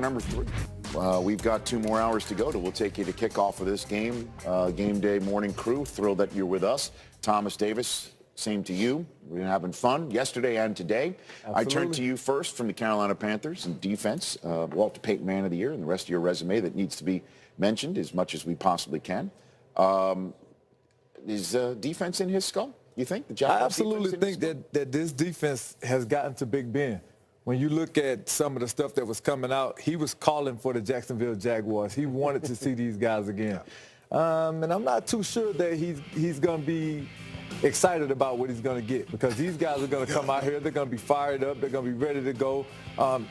Number 3. We've got 2 more hours to go. We'll take you to kickoff of this game. Game day morning crew, thrilled that you're with us. Thomas Davis, same to you. We're having fun yesterday and today. Absolutely. I turn to you first from the Carolina Panthers in defense. Walter Payton Man of the Year and the rest of your resume that needs to be mentioned as much as we possibly can. Is defense in his skull, you think? I absolutely think that this defense has gotten to Big Ben. When you look at some of the stuff that was coming out, he was calling for the Jacksonville Jaguars. He wanted to see these guys again. And I'm not too sure that he's going to be excited about what he's going to get, because these guys are going to come out here. They're going to be fired up. They're going to be ready to go.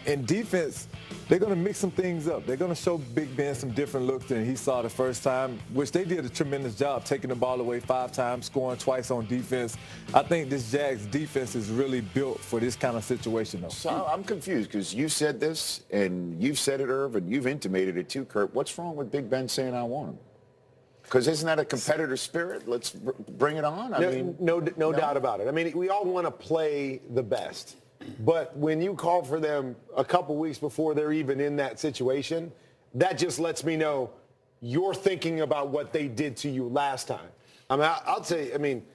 In defense, they're going to mix some things up. They're going to show Big Ben some different looks than he saw the first time, which they did a tremendous job, taking the ball away 5 times, scoring twice on defense. I think this Jags defense is really built for this kind of situation, though. So I'm confused, because you said this, and you've said it, Irv, and you've intimated it too, Kurt. What's wrong with Big Ben saying I want him? Because isn't that a competitor spirit? Let's bring it on. I mean, no doubt about it. I mean, we all want to play the best. But when you call for them a couple weeks before they're even in that situation, that just lets me know you're thinking about what they did to you last time. I mean, I'll say, I mean,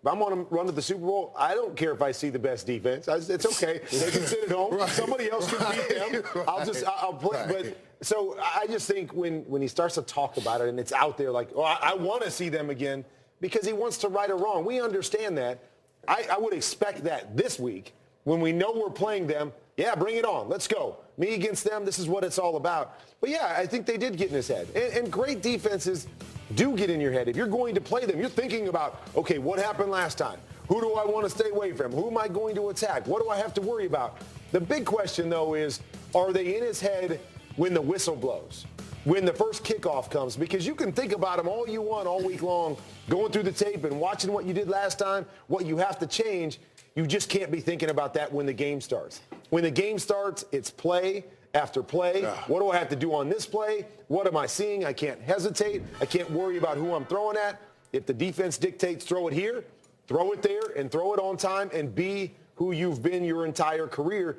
if I'm on a run to the Super Bowl, I don't care if I see the best defense. It's okay. They can sit at home. Right. Somebody else can beat them. I'll play. Right. But so I just think when he starts to talk about it and it's out there like, oh, I want to see them again, because he wants to right or wrong. We understand that. I would expect that this week when we know we're playing them. Yeah, bring it on. Let's go. Me against them. This is what it's all about. But yeah, I think they did get in his head. And great defenses do get in your head. If you're going to play them, you're thinking about, okay, what happened last time? Who do I want to stay away from? Who am I going to attack? What do I have to worry about? The big question, though, is are they in his head when the whistle blows, when the first kickoff comes? Because you can think about them all you want all week long, going through the tape and watching what you did last time, what you have to change. You just can't be thinking about that when the game starts. When the game starts, it's play after play. What do I have to do on this play? What am I seeing? I can't hesitate. I can't worry about who I'm throwing at. If the defense dictates throw it here, throw it there, and throw it on time, and be who you've been your entire career.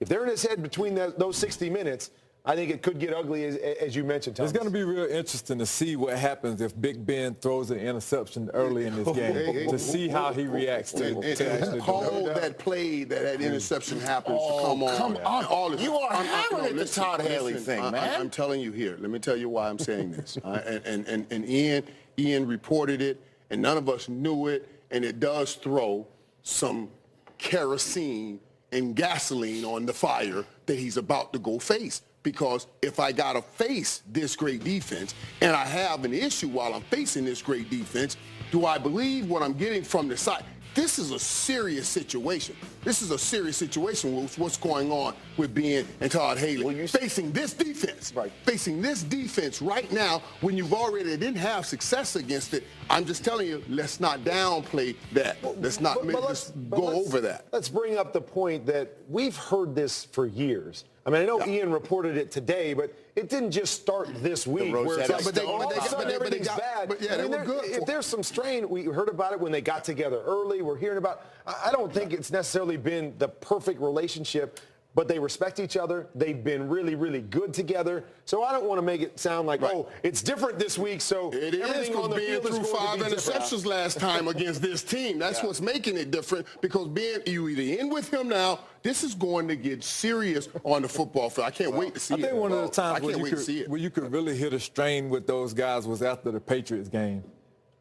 If they're in his head between those 60 minutes, I think it could get ugly, as you mentioned, Thomas. It's going to be real interesting to see what happens if Big Ben throws an interception early in this game, to see how he reacts to it. Call that play that interception happens. Come on. You are hammering the Todd Haley thing, man. I'm telling you here. Let me tell you why I'm saying this. And Ian reported it, and none of us knew it, and it does throw some kerosene and gasoline on the fire that he's about to go face. Because if I got to face this great defense and I have an issue while I'm facing this great defense, do I believe what I'm getting from the side? This is a serious situation. This is a serious situation with what's going on with Ben and Todd Haley. Well, facing this defense, facing this defense right now when you've already didn't have success against it. I'm just telling you, let's not downplay that. Let's not go over that. Let's bring up the point that we've heard this for years. I mean, I know Ian reported it today, but it didn't just start this week. Where it's like, all of a sudden everything's bad. If there's some strain, we heard about it when they got together early. We're hearing about. I don't think it's necessarily been the perfect relationship, but they respect each other. They've been really, really good together. So I don't want to make it sound like, oh, it's different this week. So it is, because Ben threw 5 interceptions last time against this team. That's what's making it different, because Ben, you either in with him now. This is going to get serious on the football field. I can't wait to see it. I think one of the times where you could really hit a strain with those guys was after the Patriots game,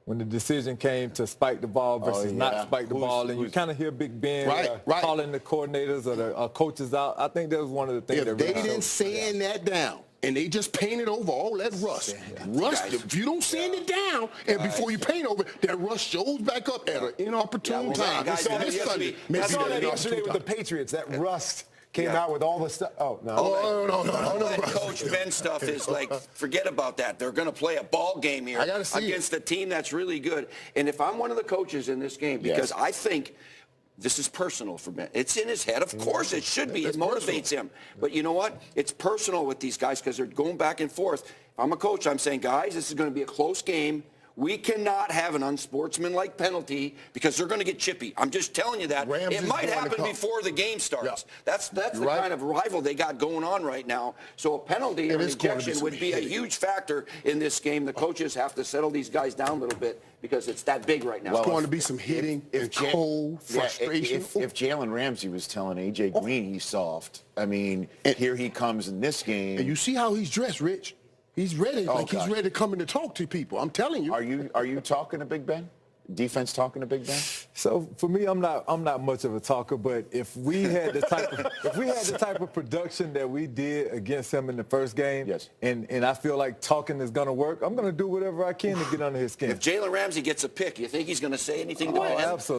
when the decision came to spike the ball versus not spike the ball, and you kind of hear Big Ben calling the coordinators or the coaches out. I think that was one of the things if that they didn't sand that down and they just painted over all that rust. Rust, if you don't sand it down and before you paint over, that rust shows back up at an inopportune time. I saw that yesterday with the Patriots, that rust came out with all the stuff. Oh, no. That Coach Ben stuff is like, forget about that. They're going to play a ball game here against a team that's really good. And if I'm one of the coaches in this game, because I think this is personal for Ben. It's in his head. Of course it should be. It motivates him. But you know what? It's personal with these guys because they're going back and forth. If I'm a coach, I'm saying, guys, this is going to be a close game. We cannot have an unsportsmanlike penalty because they're going to get chippy. I'm just telling you that. Rams it is might going to happen come. before the game starts. Yeah. That's the right. kind of rival they got going on right now. So a penalty or an it's going to be ejection some would be a hitting. huge factor in this game. The coaches have to settle these guys down a little bit because it's that big right now. It's going to be some hitting and cold frustration. If Jalen Ramsey was telling A.J. Green he's soft, I mean, here he comes in this game. And you see how he's dressed, Rich. He's ready. He's gosh. ready to come in to talk to people. I'm telling you. Are you talking to Big Ben? Defense talking to Big Ben? So for me, I'm not much of a talker, but if we had the type of production that we did against him in the first game, yes, and I feel like talking is going to work, I'm going to do whatever I can to get under his skin. If Jalen Ramsey gets a pick, you think he's going to say anything to Ben? Absolutely.